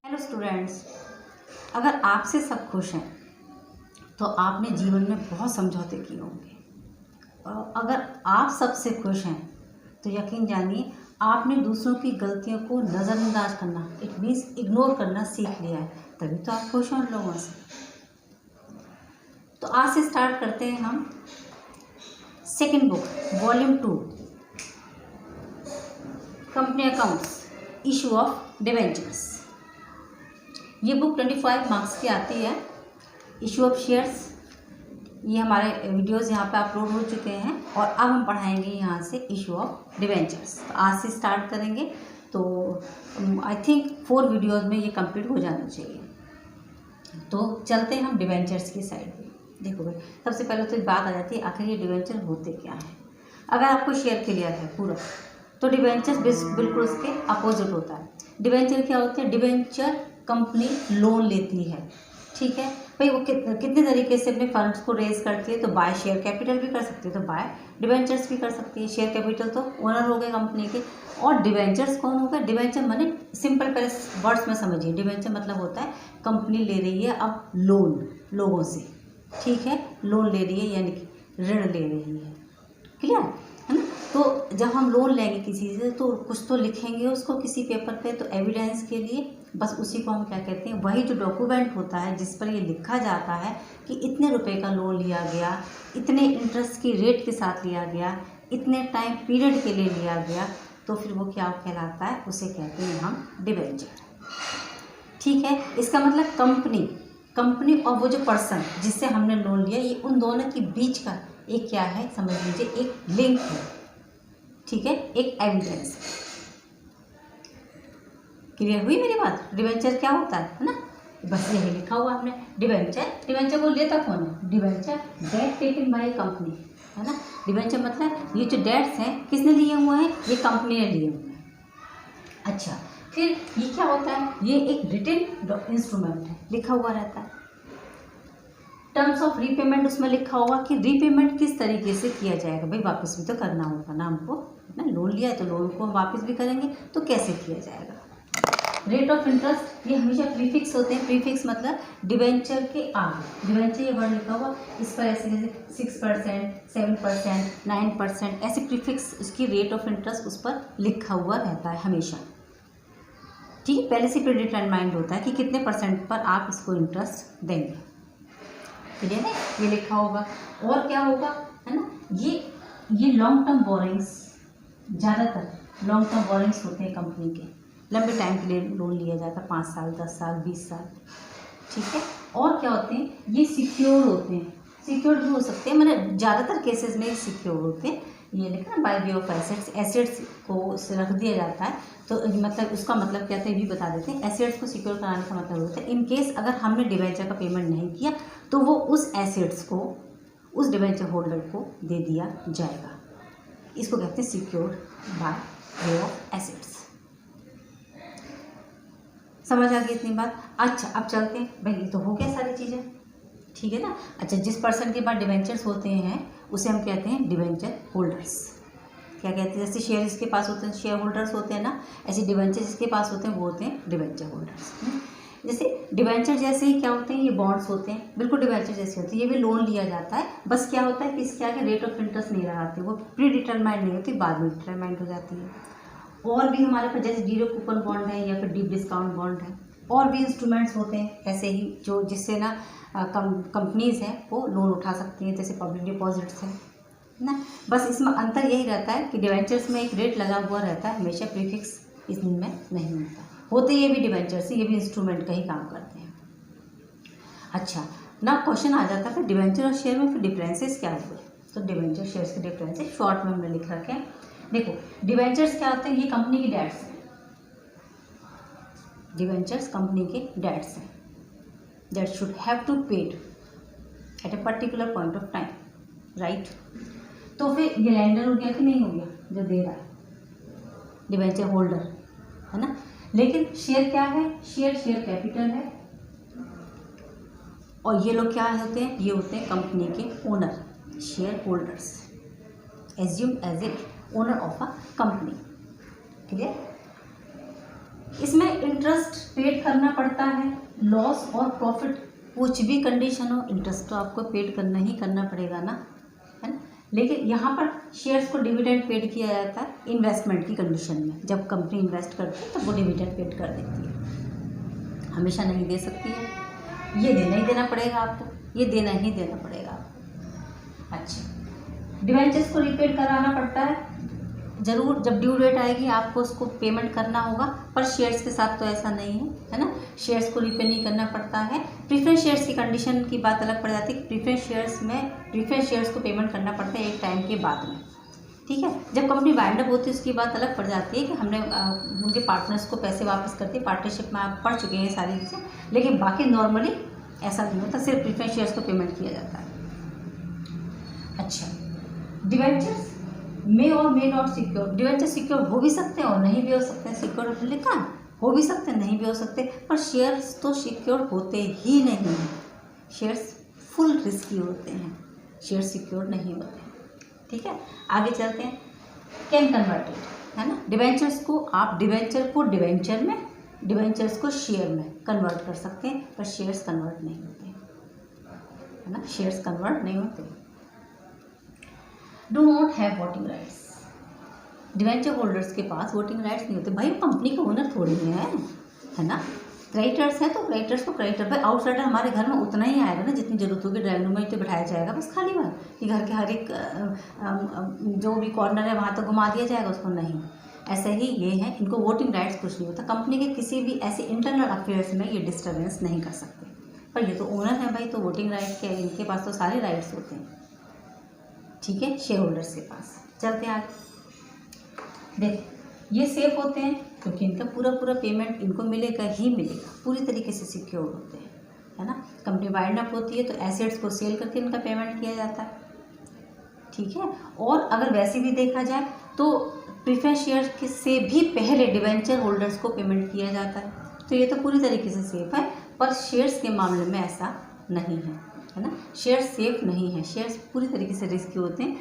Hello students, अगर आपसे सब खुश हैं तो आपने जीवन में बहुत समझौते किए होंगे। और अगर आप सबसे खुश हैं तो यकीन जानिए आपने दूसरों की गलतियों को नज़रअंदाज करना, इट मीन्स इग्नोर करना सीख लिया है, तभी तो आप खुश हैं उन लोगों से। तो आज से स्टार्ट करते हैं हम second book volume 2 company accounts issue of debentures. ये बुक 25 मार्क्स की आती है। इशू ऑफ शेयर्स, ये हमारे वीडियोस यहाँ पे अपलोड हो चुके हैं और अब हम पढ़ाएंगे यहाँ से इशू ऑफ डिवेंचर्स। तो आज से स्टार्ट करेंगे तो आई थिंक 4 वीडियोस में ये कंप्लीट हो जाना चाहिए। तो चलते हैं हम डिवेंचर्स की साइड पे। देखो भाई, सबसे पहले तो बात आ जाती है आखिर ये डिवेंचर होते क्या हैं। अगर आपको शेयर क्लियर है पूरा तो डिवेंचर बिल्कुल उसके अपोजिट होता है। डिवेंचर क्या होते हैं? डिवेंचर कंपनी लोन लेती है, ठीक है भाई। वो कितने तरीके से अपने फंड्स को रेज करती है, तो बाय शेयर कैपिटल भी कर सकती है, तो बाय डिवेंचर्स भी कर सकती है। शेयर कैपिटल तो ओनर हो गए कंपनी के, और डिवेंचर्स कौन होगा? डिवेंचर माने सिंपल पहले वर्ड्स में समझिए। डिवेंचर मतलब होता है कंपनी ले रही है अब लोन लोगों से, ठीक है, लोन ले रही है यानी कि ऋण ले रही है, क्लियर है ना। तो जब हम लोन लेंगे किसी से तो कुछ तो लिखेंगे उसको किसी पेपर पे, तो एविडेंस के लिए बस उसी को हम क्या कहते हैं? वही जो डॉक्यूमेंट होता है जिस पर ये लिखा जाता है कि इतने रुपए का लोन लिया गया, इतने इंटरेस्ट की रेट के साथ लिया गया, इतने टाइम पीरियड के लिए लिया गया, तो फिर वो क्या कहलाता है? उसे कहते हैं हम डिवेंचर, ठीक है। इसका मतलब कंपनी और वो जो पर्सन जिससे हमने लोन लिया, ये उन दोनों के बीच का एक क्या है समझ लीजिए, एक लिंक है, ठीक है, एक एविडेंस। क्लियर हुई मेरी बात? डिवेंचर क्या होता है ना, बस यही लिखा हुआ आपने। डिवेंचर को लेता कौन है? Debenture debt taken by company, है ना। डिवेंचर मतलब ये जो डेट्स हैं किसने लिए हुए हैं? ये कंपनी ने लिए हुए हैं। अच्छा, फिर ये क्या होता है? ये एक रिटन इंस्ट्रूमेंट है, लिखा हुआ रहता है। टर्म्स ऑफ रीपेमेंट उसमें लिखा होगा कि रीपेमेंट किस तरीके से किया जाएगा। भाई वापस भी तो करना होगा ना हमको, ना लोन लिया है तो लोन को हम वापस भी करेंगे, तो कैसे किया जाएगा। रेट ऑफ इंटरेस्ट, ये हमेशा प्रीफिक्स होते हैं। प्रीफिक्स मतलब डिवेंचर के आगे, डिवेंचर ये वर्ड लिखा हुआ, इस पर ऐसे जैसे 6%, 7%, 9%, ऐसे प्रीफिक्स उसकी रेट ऑफ इंटरेस्ट उस पर लिखा हुआ रहता है हमेशा, ठीक है। पहले से प्रीडिटरमाइंड होता है कि कितने % पर आप इसको इंटरेस्ट देंगे, ठीक है ना, ये लिखा होगा। और क्या होगा, है ना, ये लॉन्ग टर्म बोरिंग्स, ज़्यादातर लॉन्ग टर्म बोरिंग्स होते हैं कंपनी के, लंबे टाइम के लिए लोन लिया जाता है, 5 साल, 10 साल, 20 साल, ठीक है। और क्या होते हैं? ये सिक्योर होते हैं, सिक्योर्ड भी हो सकते हैं, मतलब ज़्यादातर केसेस में सिक्योर होते हैं। ये लिखा ना, by way of assets, assets को रख दिया जाता है, तो मतलब उसका मतलब क्या था ये भी बता देते हैं। एसेट्स को सिक्योर कराने का मतलब होता है इन केस अगर हमने डिवेंचर का पेमेंट नहीं किया तो वो उस एसेट्स को उस डिवेंचर होल्डर को दे दिया जाएगा। इसको कहते हैं secured by way of assets. समझ आ गई इतनी बात? अच्छा, अब चलते हैं भाई, ये तो हो गया सारी चीज़ें, ठीक है ना। अच्छा, जिस पर्सन के पास डिवेंचर्स होते हैं उसे हम कहते हैं डिवेंचर होल्डर्स। क्या कहते हैं? जैसे शेयर इसके पास होते हैं, शेयर होल्डर्स होते हैं ना, ऐसे डिवेंचर जिसके पास होते हैं वो होते हैं डिवेंचर होल्डर्स। जैसे डिवेंचर जैसे ही क्या होते हैं? ये बॉन्ड्स होते हैं, बिल्कुल डिवेंचर जैसे होते हैं, ये भी लोन लिया जाता है। बस क्या होता है कि इसके आगे रेट ऑफ इंटरेस्ट नहीं लगाते, वो प्री डिटरमाइंड नहीं होती, बाद में डिटरमाइंड हो जाती है। और भी हमारे पास जैसे 0 कूपन बॉन्ड है या फिर डीप डिस्काउंट बॉन्ड है, और भी इंस्ट्रूमेंट्स होते हैं ऐसे ही जो जिससे ना कंपनीज हैं वो लोन उठा सकती हैं, जैसे पब्लिक डिपॉजिट्स हैं ना। बस इसमें अंतर यही रहता है कि डिवेंचर्स में एक रेट लगा हुआ रहता है हमेशा, प्रीफिक्स इसमें नहीं होता। होते ये भी डिवेंचर्स, ये भी इंस्ट्रूमेंट का ही काम करते हैं। अच्छा, ना क्वेश्चन आ जाता है डिवेंचर और शेयर में फिर डिफरेंसेस क्या हुए। तो डिवेंचर शेयर्स के डिफरेंसेस शॉर्ट में हमने लिख रखे हैं। देखो, डिवेंचर्स क्या होते हैं? ये कंपनी की डेट्स हैं, डिवेंचर्स कंपनी के डेट्स हैं, that should have to paid at a particular point of time, right. तो फिर ये लेंडर हो गया कि नहीं हो गया जो दे रहा है, डिवेंचर होल्डर, है ना। लेकिन शेयर क्या है? शेयर कैपिटल है, और ये लोग क्या होते हैं? ये होते हैं कंपनी के owner, shareholders, assume as a owner of a company, clear. इसमें इंटरेस्ट पेड करना पड़ता है, लॉस और प्रॉफिट कुछ भी कंडीशन हो इंटरेस्ट तो आपको पेड करना ही करना पड़ेगा ना, है ना। लेकिन यहाँ पर शेयर्स को डिविडेंड पेड किया जाता है इन्वेस्टमेंट की कंडीशन में। जब कंपनी इन्वेस्ट करती है तो वो डिविडेंड पेड कर देती है, हमेशा नहीं दे सकती है। ये देना ही देना पड़ेगा आपको, ये देना ही देना पड़ेगा आपको। अच्छा, डिवेंचर्स को रीपेड कराना पड़ता है ज़रूर, जब ड्यू डेट आएगी आपको उसको पेमेंट करना होगा, पर शेयर्स के साथ तो ऐसा नहीं है, है ना। शेयर्स को रीपे नहीं करना पड़ता है। प्रीफरेंस शेयर्स की कंडीशन की बात अलग पड़ जाती है। प्रीफरेंस शेयर्स को पेमेंट करना पड़ता है एक टाइम के बाद में, ठीक है। जब कंपनी वाइंड अप होती है उसकी बात अलग पड़ जाती है कि हमने उनके पार्टनर्स को पैसे वापस करते हैं, पार्टनरशिप में आप पढ़ चुके हैं सारी चीज़ें। लेकिन बाकी नॉर्मली ऐसा नहीं होता, सिर्फ प्रीफरेंस शेयर्स को पेमेंट किया जाता है। अच्छा, डिवेंचर्स मे और may not secure. Debenture secure हो भी सकते हैं और नहीं भी हो सकते हैं। सिक्योर लिखा हो भी सकते हैं, नहीं भी हो सकते, पर शेयर्स तो सिक्योर होते ही नहीं हैं। शेयर्स फुल रिस्की होते हैं, शेयर्स सिक्योर नहीं होते हैं, ठीक है। आगे चलते हैं। कैन कन्वर्टेड, है ना। डिवेंचर्स को आप डिवेंचर को डिवेंचर में, डिवेंचर्स को शेयर में कन्वर्ट कर सकते हैं, पर शेयर्स कन्वर्ट नहीं होते, है ना। शेयर्स कन्वर्ट नहीं होते। Do not have voting rights. Debenture holders के पास वोटिंग राइट्स नहीं होते। भाई कंपनी का ओनर थोड़ी है ना। क्रेडिटर्स है तो क्रेडिटर्स को क्रेडिटर, भाई आउटसाइडर हमारे घर में उतना ही आएगा ना जितनी जरूरत होगी। ड्राइंग रूम में तो बिठाया जाएगा बस खाली बात कि घर के हर एक जो भी कॉर्नर है वहाँ तो घुमा दिया जाएगा उसको, नहीं। ऐसे ही ये है, इनको वोटिंग राइट्स कुछ नहीं होता। कंपनी के किसी भी ऐसे इंटरनल अफेयर्स में ये डिस्टर्बेंस नहीं कर सकते, पर ये तो ओनर है भाई, तो वोटिंग राइट के इनके पास तो सारे राइट्स होते हैं, ठीक है, शेयर होल्डर्स के पास। चलते हैं आगे। देख, ये सेफ होते हैं क्योंकि इनका पूरा पेमेंट इनको मिलेगा ही मिलेगा, पूरी तरीके से सिक्योर होते हैं, है ना। कंपनी वाइंड अप होती है तो एसेट्स को सेल करके इनका पेमेंट किया जाता है, ठीक है। और अगर वैसे भी देखा जाए तो प्रीफरेंस शेयर से भी पहले डिवेंचर होल्डर्स को पेमेंट किया जाता है, तो ये तो पूरी तरीके से सेफ है। पर शेयर्स के मामले में ऐसा नहीं है ना। शेयर सेफ नहीं है, शेयर्स पूरी तरीके से रिस्की होते हैं।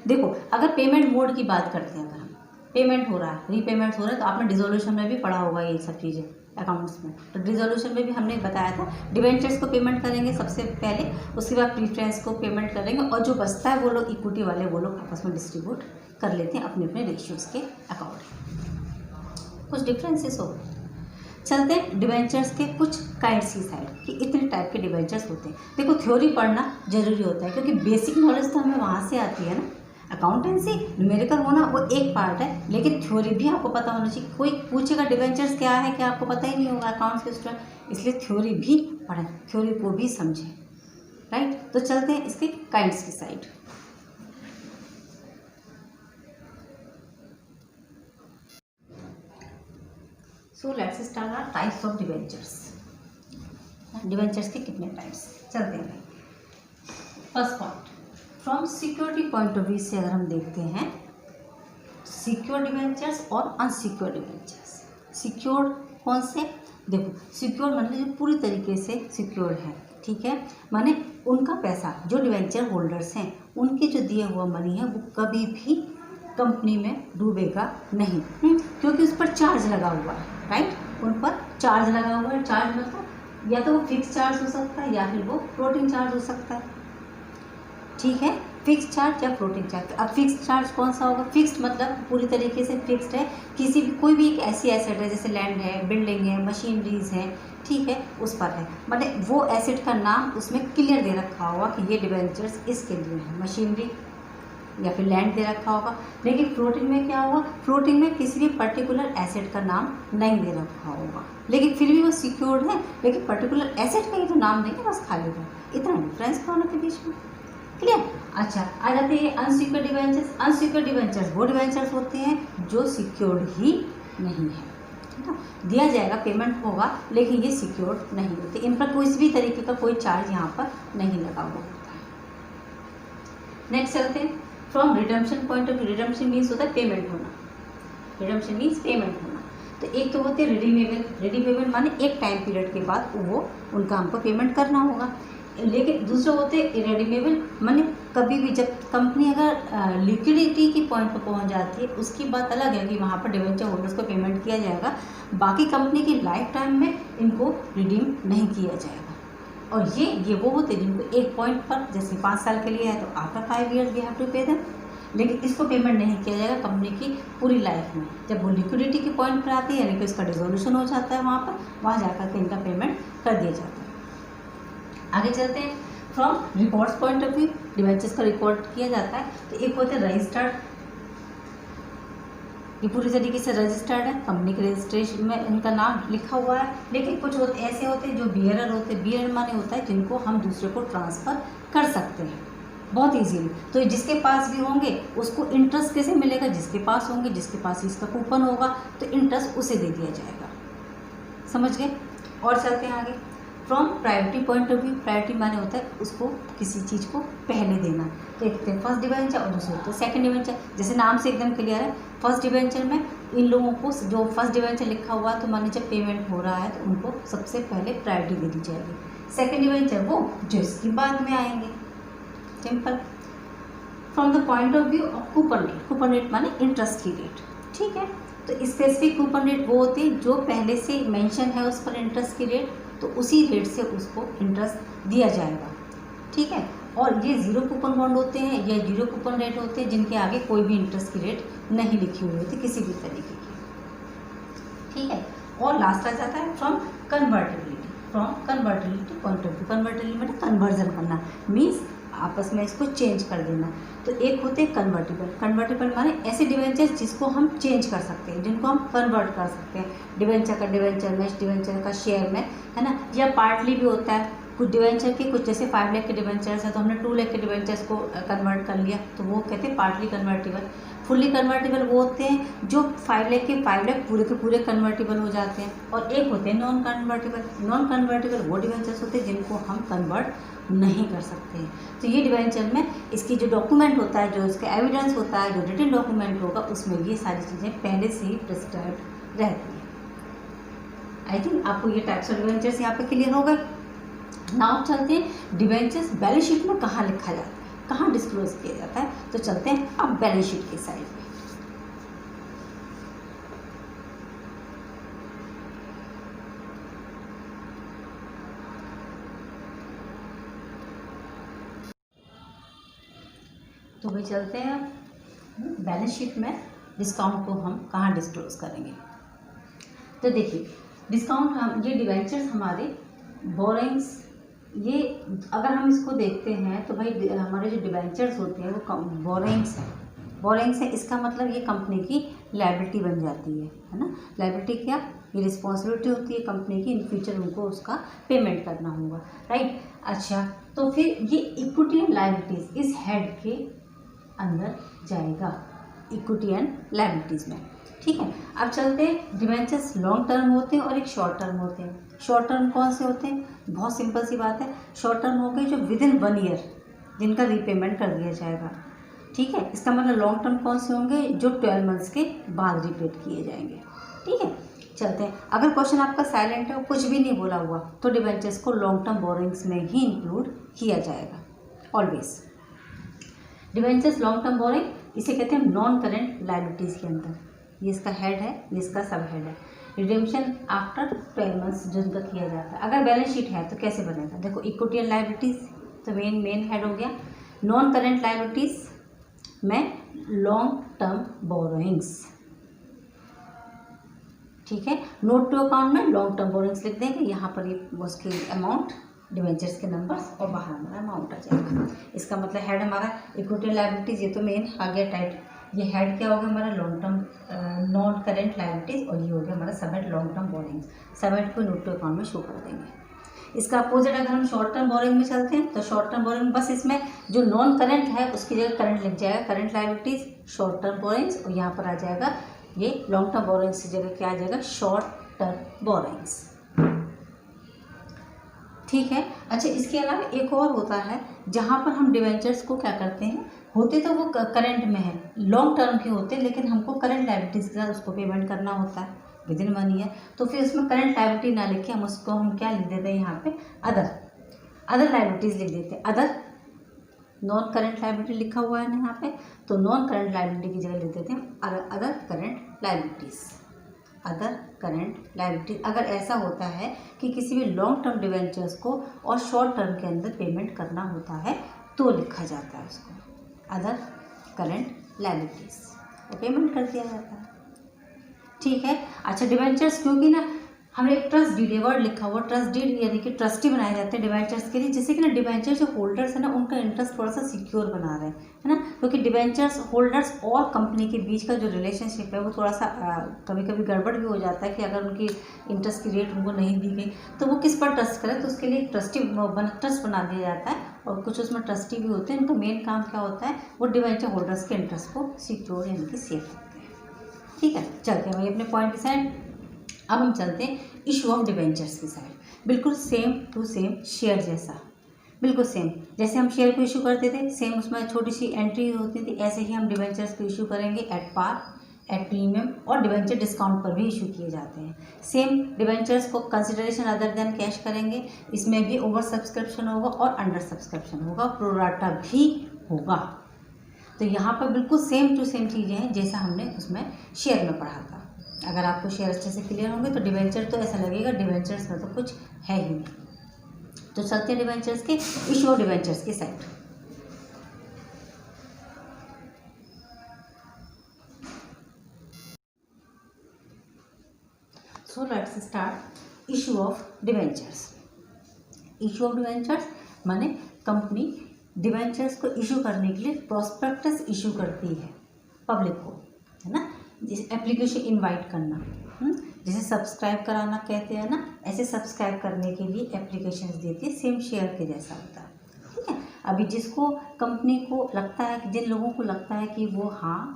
देखो, अगर पेमेंट मोड की बात करते हैं, अगर हम पेमेंट हो रहा है, रीपेमेंट हो रहा है, तो आपने डिसोल्यूशन में भी पढ़ा होगा ये सब चीज़ें अकाउंट्स में। तो डिसोल्यूशन में भी हमने बताया था डिवेंचर्स को पेमेंट करेंगे सबसे पहले, उसके बाद प्रीफरेंस को पेमेंट करेंगे, और जो बचता है वो लोग इक्विटी वाले वो लोग आपस में डिस्ट्रीब्यूट कर लेते हैं अपने अपने रेशियोज़ के अकॉर्डिंग। कुछ डिफरेंसेस हो। चलते हैं डिवेंचर्स के कुछ काइंड्स की साइड कि इतने टाइप के डिवेंचर्स होते हैं। देखो, थ्योरी पढ़ना जरूरी होता है क्योंकि बेसिक नॉलेज तो हमें वहाँ से आती है ना। अकाउंटेंसी न्यूमेरिकल होना वो एक पार्ट है, लेकिन थ्योरी भी आपको पता होना चाहिए। कोई पूछेगा डिवेंचर्स क्या है, क्या आपको पता ही नहीं होगा अकाउंट्स के स्टूडेंट, इसलिए थ्योरी भी पढ़ें, थ्योरी को भी समझें, राइट। तो चलते हैं इसके काइंड्स की साइड। So let's start our types of debentures. Debentures के कितने टाइप्स, चलते हैं। First point, from security point of view से अगर हम देखते हैं, सिक्योर डिवेंचर्स और अनसिक्योर डिवेंचर्स। सिक्योर कौन से, देखो सिक्योर मतलब जो पूरी तरीके से सिक्योर है, ठीक है, माने उनका पैसा, जो डिवेंचर होल्डर्स हैं उनके जो दिए हुआ मनी है वो कभी भी कंपनी में डूबेगा नहीं, क्योंकि उस पर चार्ज लगा हुआ है, राइट। उन पर चार्ज लगा हुआ है। चार्ज मतलब या तो वो फिक्स चार्ज हो सकता है या फिर वो फ्लोटिंग चार्ज हो सकता है, ठीक है। फिक्स चार्ज या फ्लोटिंग चार्ज। अब फिक्स चार्ज कौन सा होगा, फिक्स्ड मतलब पूरी तरीके से फिक्स्ड है। किसी भी कोई भी एक ऐसी एसेट है जैसे लैंड है, बिल्डिंग है, मशीनरीज है, ठीक है, उस पर है, मतलब वो एसेट का नाम उसमें क्लियर दे रखा होगा कि ये डिवेंचर्स इसके लिए है, मशीनरी या फिर लैंड दे रखा होगा। लेकिन फ्लोटिंग में क्या होगा, फ्लोटिंग में किसी भी पर्टिकुलर एसेट का नाम नहीं दे रखा होगा, लेकिन फिर भी वो सिक्योर्ड है, लेकिन पर्टिकुलर एसेट का ही तो नाम नहीं है, बस खाली है। इतना डिफरेंस दोनों के बीच में, क्लियर। अच्छा, आ जाते हैं अनसिक्योर्ड डिवेंचर्स। अनसिक्योर्ड डिवेंचर्स वो डिवेंचर्स होते हैं जो सिक्योर्ड ही नहीं है, ठीक है। दिया जाएगा, पेमेंट होगा, लेकिन ये सिक्योर्ड नहीं होते, इन पर कोई भी तरीके का कोई चार्ज यहाँ पर नहीं लगा हुआ होता है। नेक्स्ट चलते हैं, from redemption point of view. Redemption means होता है पेमेंट होना, रिडम्पशन मीन्स पेमेंट होना। तो एक तो होते हैं रिडीमेबल। रिडीमेबल माने एक टाइम पीरियड के बाद वो उनका हमको पेमेंट करना होगा। लेकिन दूसरे होते इरेडीमेबल, माने कभी भी जब कंपनी अगर लिक्विडिटी की पॉइंट पर पहुंच जाती है, उसकी बात अलग है कि वहाँ पर डिवेंचर होल्डर्स को पेमेंट किया जाएगा। बाकी कंपनी की लाइफ टाइम में इनको रिडीम नहीं किया जाएगा। और ये वो होते हैं जिनको एक पॉइंट पर, जैसे 5 साल के लिए है तो after 5 years we have to pay them, लेकिन इसको पेमेंट नहीं किया जाएगा कंपनी की पूरी लाइफ में। जब वो लिक्विडिटी के पॉइंट पर आती है, यानी कि उसका डिसोल्यूशन हो जाता है, वहाँ जाकर के इनका पेमेंट कर दिया जाता है। आगे चलते हैं। From records point of view debentures का रिकॉर्ड किया जाता है। तो एक होते हैं रजिस्टर्ड, ये पूरी तरीके से रजिस्टर्ड है, कंपनी के रजिस्ट्रेशन में इनका नाम लिखा हुआ है। लेकिन कुछ होते ऐसे होते हैं जो बियरर होते हैं, बियरर माने होता है जिनको हम दूसरे को ट्रांसफ़र कर सकते हैं बहुत ईजीली। तो जिसके पास भी होंगे उसको इंटरेस्ट कैसे मिलेगा, जिसके पास होंगे, जिसके पास इसका कूपन होगा तो इंटरेस्ट उसे दे दिया जाएगा। समझ गए। और चलते हैं आगे। From priority point of view, priority माने होता है उसको किसी चीज़ को पहले देना। तो एक होते हैं फर्स्ट डिवेंचर और दूसरे होते हैं सेकंड डिवेंचर। जैसे नाम से एकदम क्लियर है, फर्स्ट डिवेंचर में इन लोगों को जो फर्स्ट डिवेंचर लिखा हुआ है तो माने जब पेमेंट हो रहा है तो उनको सबसे पहले प्रायोरिटी दे दी जाएगी। सेकंड डिवेंचर वो जो इसकी बाद में आएंगे, simple. From the point of view of coupon rate, coupon rate माने इंटरेस्ट की रेट, ठीक है। तो स्पेसिफिक कूपन रेट वो होती है जो पहले से मेंशन है उस पर इंटरेस्ट की रेट, तो उसी रेट से उसको इंटरेस्ट दिया जाएगा, ठीक है। और ये जीरो कूपन बॉन्ड होते हैं या जीरो कूपन रेट होते हैं जिनके आगे कोई भी इंटरेस्ट की रेट नहीं लिखी हुई होती किसी भी तरीके की, ठीक है। और लास्ट आ जाता है from convertibility, from convertibility point of view. Convertibility मतलब कन्वर्जन करना, मीन्स आपस में इसको चेंज कर देना। तो एक होते हैं कन्वर्टिबल, कन्वर्टिबल माने ऐसे डिवेंचर जिसको हम चेंज कर सकते हैं, जिनको हम कन्वर्ट कर सकते हैं, डिवेंचर का डिवेंचर में, डिवेंचर का शेयर में, है ना। या पार्टली भी होता है, कुछ डिवेंचर के कुछ जैसे 5 लाख के डिवेंचर्स है तो हमने 2 लाख के डिवेंचर्स को कन्वर्ट कर लिया, तो वो कहते हैं पार्टली कन्वर्टिबल। फुल्ली कन्वर्टिबल वो होते हैं जो 5 लाख के 5 लाख पूरे के पूरे कन्वर्टिबल हो जाते हैं। और एक होते हैं नॉन कन्वर्टिबल, नॉन कन्वर्टिबल वो डिवेंचर्स होते हैं जिनको हम कन्वर्ट नहीं कर सकते हैं। तो ये डिवेंचर में इसकी जो डॉक्यूमेंट होता है, जो इसका एविडेंस होता है, जो रिटन डॉक्यूमेंट होगा, उसमें ये सारी चीज़ें पहले से ही प्रिस्क्राइब रहती है। आई थिंक आपको ये टाइप्स ऑफ डिवेंचर्स यहाँ पे क्लियर हो गए। नाउ चलते हैं डिवेंचर्स बैलेंस शीट में कहाँ लिखा जाता है, कहाँ डिस्क्लोज किया जाता है। तो चलते हैं अब बैलेंस शीट की साइड में। तो भाई चलते हैं अब बैलेंस शीट में डिस्काउंट को हम कहाँ डिस्क्लोज करेंगे। तो देखिए डिस्काउंट हम ये डिवेंचर्स हमारे बोरिंग्स, ये अगर हम इसको देखते हैं तो भाई हमारे जो डिवेंचर्स होते हैं वो बोरिंग्स हैं, बोरिंग्स है। इसका मतलब ये कंपनी की लायबिलिटी बन जाती है ना। लायबिलिटी क्या, ये रिस्पॉन्सिबिलिटी होती है कंपनी की, इन फ्यूचर उनको उसका पेमेंट करना होगा, राइट। अच्छा, तो फिर ये इक्विटी एंड लायबिलिटीज इस हेड के अंदर जाएगा, इक्विटी एंड लायबिलिटीज़ में, ठीक है। अब चलते हैं डिवेंचर्स लॉन्ग टर्म होते हैं और एक शॉर्ट टर्म होते हैं। शॉर्ट टर्म कौन से होते हैं, बहुत सिंपल सी बात है, शॉर्ट टर्म हो गए जो विद इन 1 ईयर जिनका रीपेमेंट कर दिया जाएगा, ठीक है। इसका मतलब लॉन्ग टर्म कौन से होंगे, जो 12 मंथ्स के बाद रिपेड किए जाएंगे, ठीक है। चलते हैं, अगर क्वेश्चन आपका साइलेंट है, कुछ भी नहीं बोला हुआ, तो डिवेंचर्स को लॉन्ग टर्म बोरिंग्स में ही इंक्लूड किया जाएगा always. Debentures long term borrowing इसे कहते हैं नॉन करेंट लायबिलिटीज़ के अंदर, ये इसका हेड है, ये इसका सब हेड है। रिडेम्पशन आफ्टर 12 मंथ्स जो इनका किया जाता है। अगर बैलेंस शीट है तो कैसे बनेगा, देखो इक्विटी एंड लायबिलिटीज़ तो मेन हेड हो गया। नॉन करेंट लायबिलिटीज़ में लॉन्ग टर्म बोरोइंग्स, ठीक है। नोट टू अकाउंट में लॉन्ग टर्म बोरोइंग्स लिख देंगे, यहाँ पर ये उसके अमाउंट, डिवेंचर्स के नंबर्स और बाहर हमारा अमाउंट आ जाएगा। इसका मतलब हेड हमारा इक्विटी लायबिलिटीज़, ये तो मेन आ गया टाइट। ये हेड क्या हो गया हमारा, long term non current liabilities, और ये हो गया हमारा सब हेड लॉन्ग टर्म बोरोइंग्स। सब हेड को नोट टू अकाउंट में शो कर देंगे। इसका अपोजिट अगर हम शॉर्ट टर्म बोरिंग में चलते हैं तो शॉर्ट टर्म बोरिंग बस इसमें जो नॉन करंट है उसकी जगह करंट लिख जाएगा, current liabilities short term borrowings, और यहाँ पर आ जाएगा ये लॉन्ग टर्म बोरिंग्स की जगह क्या आ जाएगा, शॉर्ट टर्म बोरिंग्स, ठीक है। अच्छा, इसके अलावा एक और होता है जहाँ पर हम डिवेंचर्स को क्या करते हैं, होते तो वो करंट में है, लॉन्ग टर्म के होते हैं, लेकिन हमको करंट लायबिलिटीज के साथ उसको पेमेंट करना होता है विद इन 1 ईयर, तो फिर उसमें करंट लायबिलिटी ना लिखे हम क्या लिख देते हैं यहाँ पे, अदर। अदर लाइबिलिटीज़ लिख देते हैं, अदर नॉन करंट लाइबिलिटी लिखा हुआ है ना यहाँ पे, तो नॉन करंट लाइबिलिटी की जगह लिख देते हैं other current liabilities. Other current liability अगर ऐसा होता है कि किसी भी लॉन्ग टर्म डिवेंचर्स को और शॉर्ट टर्म के अंदर पेमेंट करना होता है तो लिखा जाता है उसको अदर करंट लाइबिलिटीज़, और पेमेंट कर दिया जाता है। ठीक है। अच्छा, डिवेंचर्स क्योंकि ना हमने एक ट्रस्ट डीड, ये वर्ड लिखा हुआ, ट्रस्ट डीड यानी कि ट्रस्टी बनाए जाते हैं डिवेंचर्स के लिए, जिससे कि ना डिवेंचर जो होल्डर्स है ना उनका इंटरेस्ट थोड़ा सा सिक्योर बना रहे हैं, है ना, क्योंकि डिवेंचर्स होल्डर्स और कंपनी के बीच का जो रिलेशनशिप है वो थोड़ा सा कभी कभी गड़बड़ भी हो जाता है कि अगर उनकी इंटरेस्ट की रेट उनको नहीं दी गई तो वो किस पर ट्रस्ट करें, तो उसके लिए ट्रस्ट बना दिया जाता है, और कुछ उसमें ट्रस्टी भी होते हैं। उनका मेन काम क्या होता है, वो डिवेंचर होल्डर्स के इंटरेस्ट को सिक्योर यानी कि सेफ रखते हैं। ठीक है, चलते हैं भाई अपने पॉइंट की साइड। अब हम चलते हैं इशू ऑफ डिवेंचर्स की साइड। बिल्कुल सेम टू सेम शेयर जैसा, बिल्कुल सेम जैसे हम शेयर को इशू करते थे, सेम उसमें छोटी सी एंट्री होती थी, ऐसे ही हम डिवेंचर्स को इशू करेंगे एट पार, एट प्रीमियम, और डिवेंचर डिस्काउंट पर भी इशू किए जाते हैं। सेम डिवेंचर्स को कंसिडरेशन अदर देन कैश करेंगे, इसमें भी ओवर सब्सक्रिप्शन होगा और अंडर सब्सक्रिप्शन होगा, प्रोराटा भी होगा। तो यहाँ पर बिल्कुल सेम टू सेम चीज़ें हैं जैसा हमने उसमें शेयर में पढ़ा था। अगर आपको शेयर अच्छे से क्लियर होंगे तो डिवेंचर तो ऐसा लगेगा डिवेंचर्स में तो कुछ है ही नहीं। तो चलते हैं डिवेंचर्स के इशू ऑफ डिवेंचर्स की साइड। So let's start issue of debentures. Issue of debentures माने कंपनी डिवेंचर्स को इशू करने के लिए प्रोस्पेक्टस इशू करती है पब्लिक को, है ना, जैसे एप्लीकेशन इनवाइट करना, जैसे सब्सक्राइब कराना कहते हैं ना, ऐसे सब्सक्राइब करने के लिए एप्लीकेशंस देती है, सेम शेयर के जैसा होता है। ठीक है। अभी जिसको कंपनी को लगता है कि जिन लोगों को लगता है कि वो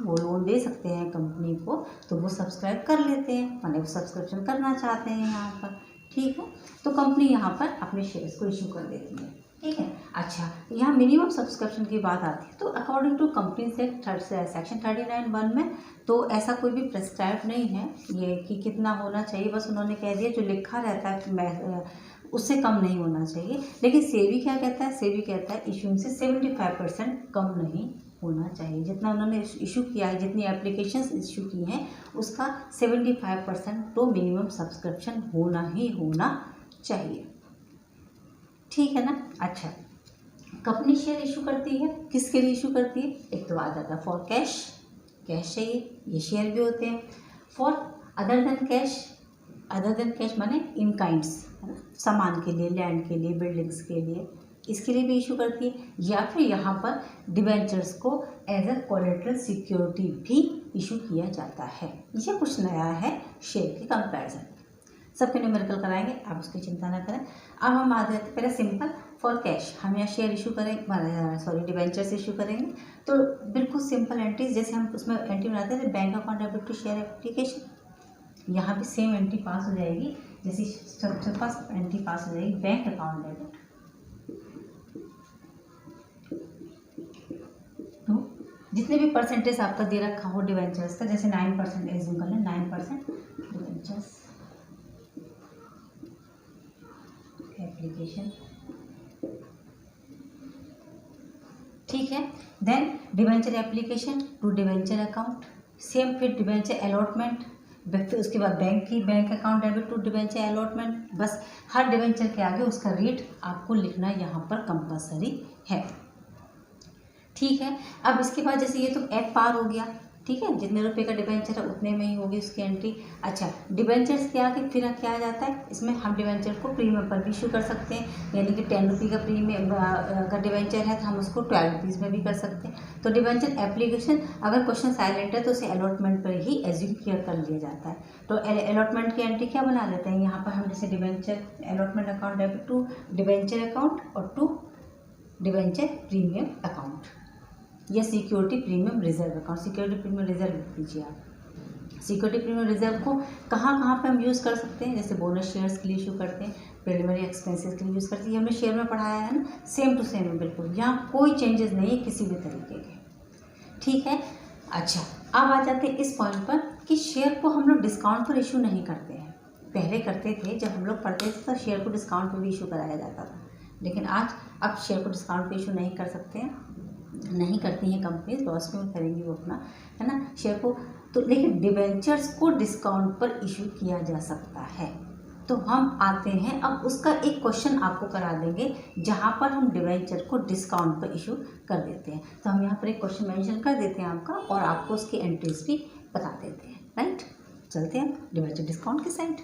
वो लोन दे सकते हैं कंपनी को, तो वो सब्सक्राइब कर लेते हैं, माने वो सब्सक्रिप्शन करना चाहते हैं यहाँ पर। ठीक है, तो कंपनी यहाँ पर अपने शेयर्स को इशू कर देती है। ठीक है। अच्छा, यहाँ मिनिमम सब्सक्रिप्शन की बात आती है तो अकॉर्डिंग टू कंपनी सेक्शन 39(1) में तो ऐसा कोई भी प्रेस्क्राइब नहीं है ये कि कितना होना चाहिए, बस उन्होंने कह दिया जो लिखा रहता है उससे कम नहीं होना चाहिए। लेकिन सेबी क्या कहता है, सेबी कहता है इशूइंग से 75% कम नहीं होना चाहिए। जितना उन्होंने इशू किया है, जितनी एप्लीकेशंस इशू की हैं उसका 75% तो मिनिमम सब्सक्रिप्शन होना ही होना चाहिए। ठीक है ना। अच्छा, कंपनी शेयर इशू करती है, किसके लिए इशू करती है, एक तो आ जाता है फॉर कैश, कैश चाहिए, ये शेयर भी होते हैं। फॉर अदर देन कैश माने इन काइंड्स, है ना, सामान के लिए, लैंड के लिए, बिल्डिंग्स के लिए, इसके लिए भी इशू करती है। या फिर यहाँ पर डिवेंचर्स को एज अ कोलेटरल सिक्योरिटी भी इशू किया जाता है। ये कुछ नया है शेयर के कंपैरिजन। सबके न्यूमेरिकल कराएंगे, आप उसकी चिंता ना करें। अब हम आ जाते हैं पहले सिंपल फॉर कैश, हम यहाँ शेयर इशू करेंगे, डिवेंचर्स इशू करेंगे तो बिल्कुल सिंपल एंट्रीज जैसे हम उसमें एंट्री बनाते थे, bank account debit to share application, यहाँ भी सेम एंट्री पास हो जाएगी। जैसे सबसे फर्स्ट एंट्री पास हो जाएगी बैंक अकाउंट डेबिट, तो जितने भी परसेंटेज आपका दे रखा हो डिवेंचर्स का, जैसे 9% एज्यूम कर लें, 9% डिवेंचर्स एप्लीकेशन। ठीक है। Then debenture application to debenture account, same फिर डिवेंचर अलॉटमेंट, फिर उसके बाद bank account debit to debenture allotment. बस हर डिवेंचर के आगे उसका रेट आपको लिखना यहाँ पर कंपलसरी है। ठीक है। अब इसके बाद जैसे ये तो एट पार हो गया, ठीक है, जितने रुपए का डिवेंचर है उतने में ही होगी उसकी एंट्री। अच्छा, डिवेंचर्स के आगे फिर क्या आ जाता है, इसमें हम डिवेंचर को प्रीमियम पर भी इशू कर सकते हैं, यानी कि 10 रुपये का प्रीमियम का डिवेंचर है तो हम उसको 12 रुपीज़ में भी कर सकते हैं। तो डिवेंचर एप्लीकेशन अगर क्वेश्चन साइलेंट है तो उसे अलॉटमेंट पर ही एज्यूम कर लिया जाता है। तो अलॉटमेंट की एंट्री क्या बना देते हैं यहाँ पर हम, जैसे debenture allotment account debit to debenture account और टू डिवेंचर प्रीमियम अकाउंट या security premium reserve account. Security premium reserve लिख दीजिए आप। सिक्योरिटी प्रीमियम रिजर्व को कहाँ पे हम यूज़ कर सकते हैं, जैसे बोनस शेयर्स के लिए इशू करते हैं, प्रिलिमिनरी एक्सपेंसेस के लिए यूज़ करते हैं। हमने शेयर में पढ़ाया है ना, सेम टू सेम है बिल्कुल, यहाँ कोई चेंजेस नहीं है किसी भी तरीके के। ठीक है। अच्छा, अब आ जाते हैं इस पॉइंट पर कि शेयर को हम लोग डिस्काउंट पर इशू नहीं करते हैं। पहले करते थे, जब हम लोग पढ़ते थे तो शेयर को डिस्काउंट पर भी इशू कराया जाता था, लेकिन आज अब शेयर को डिस्काउंट पे इशू नहीं कर सकते हैं, नहीं करती हैं कंपनीज, लॉस क्यों करेंगी वो अपना, है ना, शेयर को। तो लेकिन डिबेंचर्स को डिस्काउंट पर इशू किया जा सकता है। तो हम आते हैं, अब उसका एक क्वेश्चन आपको करा देंगे जहाँ पर हम डिबेंचर को डिस्काउंट पर इशू कर देते हैं। तो हम यहाँ पर एक क्वेश्चन मेंशन कर देते हैं आपका, और आपको उसकी एंट्रीज भी बता देते हैं, राइट। चलते हैं डिबेंचर डिस्काउंट की साइड।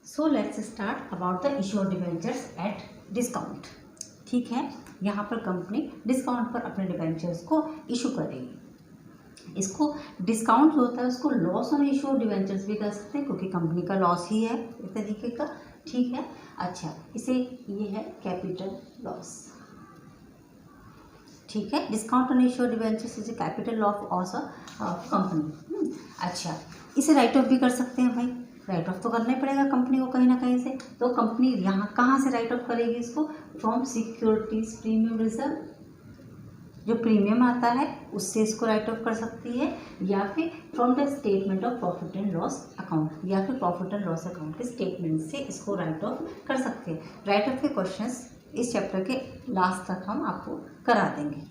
So let's start about the issue of debentures at discount. ठीक है, यहाँ पर कंपनी डिस्काउंट पर अपने डिबेंचर्स को इशू करेगी। इसको डिस्काउंट जो होता है उसको loss on issue of debentures भी कर सकते हैं, क्योंकि कंपनी का लॉस ही है इस तरीके का। ठीक है, अच्छा, इसे ये है कैपिटल लॉस। ठीक है, discount on issue of debentures is a capital loss of company. अच्छा, इसे राइट ऑफ भी कर सकते हैं भाई, राइट ऑफ तो करना ही पड़ेगा कंपनी को कहीं ना कहीं से। तो कंपनी यहाँ कहाँ से राइट ऑफ करेगी इसको? फ्रॉम सिक्योरिटीज प्रीमियम रिजर्व, जो प्रीमियम आता है उससे इसको राइट ऑफ कर सकती है, या फिर from the statement of profit and loss account, या फिर प्रॉफिट एंड लॉस अकाउंट के स्टेटमेंट से इसको राइट ऑफ कर सकते हैं। राइट ऑफ के क्वेश्चंस इस चैप्टर के लास्ट तक हम आपको करा देंगे,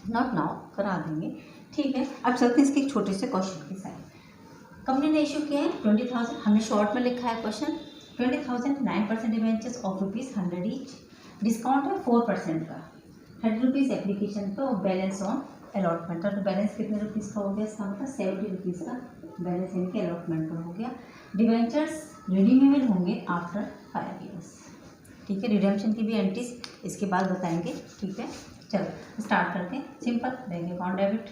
नॉट नाउ, करा देंगे। ठीक है, अब चलते हैं इसके एक छोटे से क्वेश्चन की साइड। कंपनी ने इशू किया है 20,000, हमने शॉर्ट में लिखा है question, 20,000 9% debentures of ₹100 each, discount है 4% का, 30 रुपीज़ एप्लीकेशन पे, और बैलेंस ऑन अलॉटमेंट। और बैलेंस कितने रुपीज़ का हो गया? इसका मतलब 70 रुपीज़ का बैलेंस इनके अलॉटमेंट पर हो गया। डिबेंचर्स रिडीमेबल होंगे आफ्टर 5 ईयर्स। ठीक है, रिडेम्पशन की भी एंट्रीज इसके बाद बताएंगे। ठीक है, चलो स्टार्ट करते हैं। Simple, bank account debit,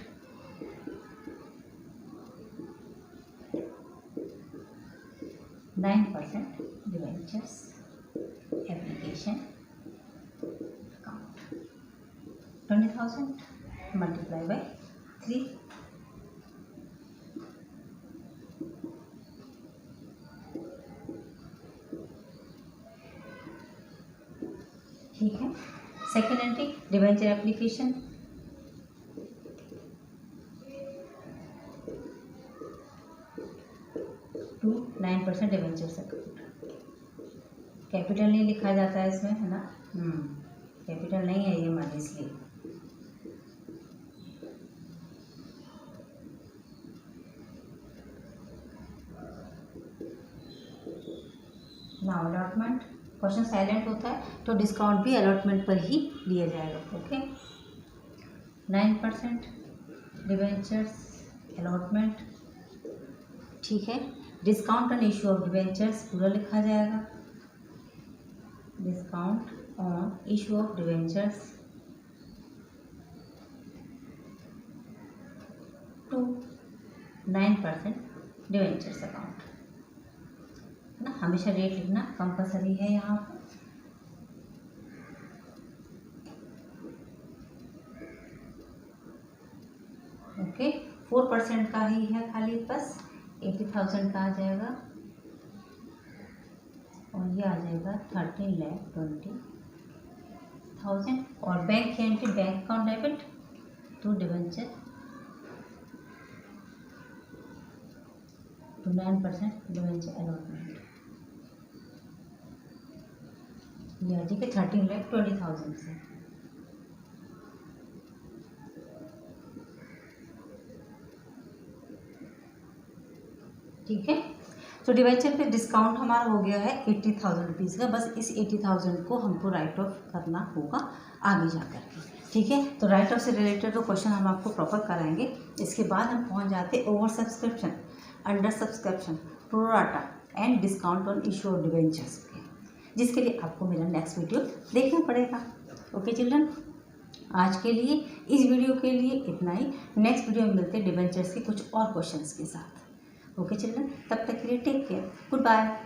%9 debentures application account, 20,000 multiply by 3, ठीक है। Second entry debenture application, to 9% debentures account. Capital नहीं लिखा जाता है इसमें, है ना, कैपिटल नहीं है ये हमारे, इसलिए ना अलॉटमेंट। क्वेश्चन साइलेंट होता है तो डिस्काउंट भी अलॉटमेंट पर ही दिया जाएगा। Okay, 9% debentures allotment. ठीक है, discount on issue of debentures पूरा लिखा जाएगा, discount on issue of debentures to 9% debentures account, है ना। हमेशा रेट लिखना कंपलसरी है यहाँ पर। ओके, 4% का ही है खाली, बस 80,000 का आ जाएगा, और ये आ जाएगा 13,20,000। और bank entry, bank account debit to debenture to 9% debenture allotment, ये आ जाएगा 13,20,000 से। ठीक है, तो डिबेंचर पे डिस्काउंट हमारा हो गया है 80,000 रुपीज़ का। बस इस 80,000 को हमको राइट ऑफ करना होगा आगे जा कर के। ठीक है, तो राइट ऑफ से रिलेटेड तो क्वेश्चन हम आपको प्रॉपर कराएंगे। इसके बाद हम पहुंच जाते हैं over subscription, under subscription, pro rata and discount on issue of debentures के, जिसके लिए आपको मेरा नेक्स्ट वीडियो देखना पड़ेगा। ओके चिल्ड्रन, आज के लिए इस वीडियो के लिए इतना ही। नेक्स्ट वीडियो में मिलते हैं डिबेंचर्स के कुछ और क्वेश्चंस के साथ। ओके चिल्ड्रन, तब तक के लिए टेक केयर, गुड बाय।